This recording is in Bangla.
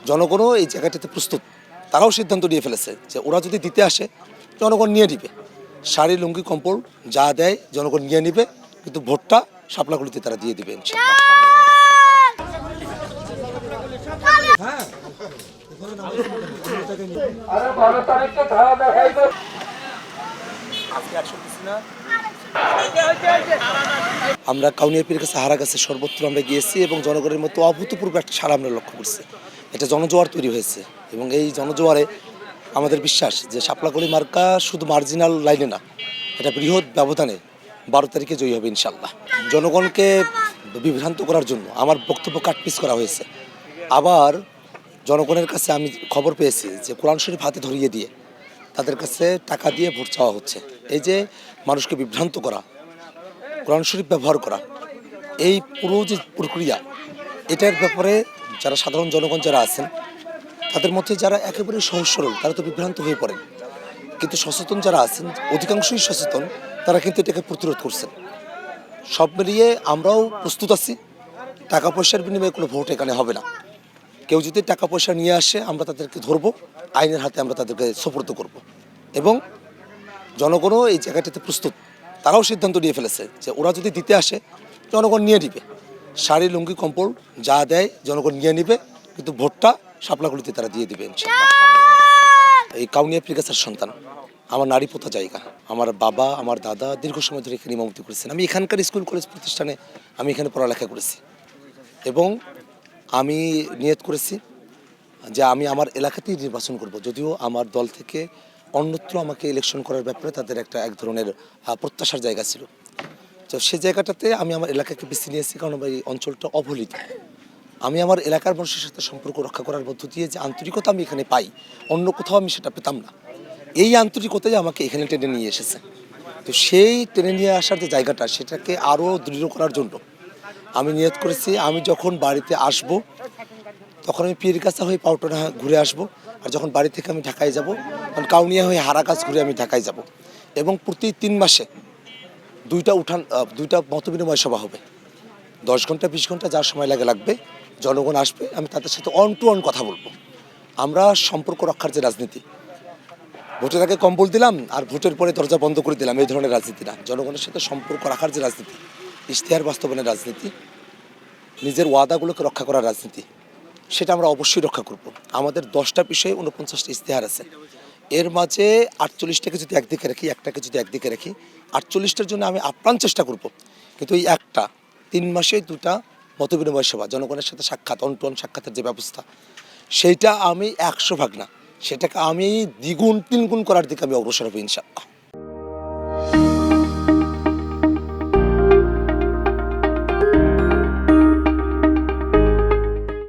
জনগণও এই জায়গাটিতে প্রস্তুত। তারাও সিদ্ধান্ত নিয়ে ফেলেছে যে ওরা যদি দিতে আসে জনগণ নিয়ে নিবে। শাড়ি লুঙ্গি কম্বল যা দেয় জনগণ নিয়ে নিবে, কিন্তু ভোটটা শাপলাগুলিতে তারা দিয়ে দিবে ইনশাআল্লাহ। আমরা কাউনিয়া পীরের কাছে হারা গাছে সর্বত্র আমরা গিয়েছি এবং জনগণের মতো অভূতপূর্ব একটা সাড়া আমরা লক্ষ্য করছি। এটা জনজোয়ার তৈরি হয়েছে এবং এই জনজোয়ারে আমাদের বিশ্বাস যে শাপলাকলি মার্কা শুধু মার্জিনাল লাইনে না, এটা বৃহৎ ব্যবধানে 12 তারিখে জয়ী হবে ইনশাআল্লাহ। জনগণকে বিভ্রান্ত করার জন্য আমার বক্তব্য কাটপিস করা হয়েছে। আবার জনগণের কাছে আমি খবর পেয়েছি যে কোরআন শরীফ হাতে ধরিয়ে দিয়ে তাদের কাছে টাকা দিয়ে ভোট চাওয়া হচ্ছে। এই যে মানুষকে বিভ্রান্ত করা, কোরআন শরীফ ব্যবহার করা, এই পুরো যে প্রক্রিয়া, এটার ব্যাপারে যারা সাধারণ জনগণ যারা আছেন তাদের মধ্যে যারা একেবারে সহজ সরল তারা তো বিভ্রান্ত হয়ে পড়েন, কিন্তু সচেতন যারা আছেন অধিকাংশই সচেতন, তারা কিন্তু এটাকে প্রতিরোধ করছেন। সব মিলিয়ে আমরাও প্রস্তুত আছি। টাকা পয়সার বিনিময়ে কোনো ভোট এখানে হবে না। কেউ যদি টাকা পয়সা নিয়ে আসে আমরা তাদেরকে ধরবো, আইনের হাতে আমরা তাদেরকে সোপর্দ করব। এবং জনগণও এই জায়গাটিতে প্রস্তুত। তারাও সিদ্ধান্ত নিয়ে ফেলেছে যে ওরা যদি দিতে আসে জনগণ নিয়ে নিবে। শাড়ি লুঙ্গি কম্বল যা দেয় জনগণ নিয়ে নিবে, কিন্তু ভোটটা শাপলাগুলিতে তারা দিয়ে দিবে ইনশাআল্লাহ। এই কাউনিয়া পীর গাছার সন্তান, আমার নারী পোতা জায়গা। আমার বাবা আমার দাদা দীর্ঘ সময় ধরে এখানে ইমামতি করেছেন। আমি এখানকার স্কুল কলেজ প্রতিষ্ঠানে আমি এখানে পড়ালেখা করেছি এবং আমি নিয়ত করেছি যে আমি আমার এলাকাতেই নির্বাচন করব। যদিও আমার দল থেকে অন্যত্র আমাকে ইলেকশন করার ব্যাপারে তাদের এক ধরনের প্রত্যাশার জায়গা ছিল। তো সেই জায়গাটাতে আমি আমার এলাকাকে বেছে নিয়েছি, কারণ এই অঞ্চলটা অবহেলিত। আমি আমার এলাকার মানুষের সাথে সম্পর্ক রক্ষা করার মধ্য দিয়ে যে আন্তরিকতা আমি এখানে পাই, অন্য কোথাও আমি সেটা পেতাম না। এই আন্তরিকতাই আমাকে এখানে টেনে নিয়ে এসেছে। তো সেই টেনে নিয়ে আসার যে জায়গাটা, সেটাকে আরও দৃঢ় করার জন্য আমি নিয়ত করেছি আমি যখন বাড়িতে আসব তখন আমি পীরগাছা হয়ে পাউটনা ঘুরে আসব, আর যখন বাড়ি থেকে আমি ঢাকায় যাব তখন কাউনিয়া হয়ে হারাগাছ ঘুরে আমি ঢাকায় যাব। এবং প্রতি 3 মাসে দুইটা মতবিনিময় সভা হবে। 10 ঘন্টা 20 ঘন্টা যার সময় লাগবে, জনগণ আসবে, আমি তাদের সাথে অন টু অন কথা বলবো। আমরা সম্পর্ক রক্ষার যে রাজনীতি, ভোটের আগে কম্বল দিলাম আর ভোটের পরে দরজা বন্ধ করে দিলাম, এই ধরনের রাজনীতি না। জনগণের সাথে সম্পর্ক রাখার যে রাজনীতি, ইশতেহার বাস্তবায়নের রাজনীতি, নিজের ওয়াদাগুলোকে রক্ষা করার রাজনীতি, সেটা আমরা অবশ্যই রক্ষা করব। আমাদের 10টা বিষয়ে 49টা ইশতেহার আছে। এর মাঝে 48টাকে যদি একদিকে রাখি, একটাকে যদি একদিকে রাখি, 48টার জন্য আমি আপ্রাণ চেষ্টা করব। কিন্তু এই 3 মাসে 2টা মতবিনিময় সভা, জনগণের সাথে সাক্ষাৎ, অন টু অন সাক্ষাতের যে ব্যবস্থা, সেইটা আমি 100 ভাগ না, সেটাকে আমি দ্বিগুণ 3 গুণ করার দিকে আমি অগ্রসর হব ইনশাআল্লাহ।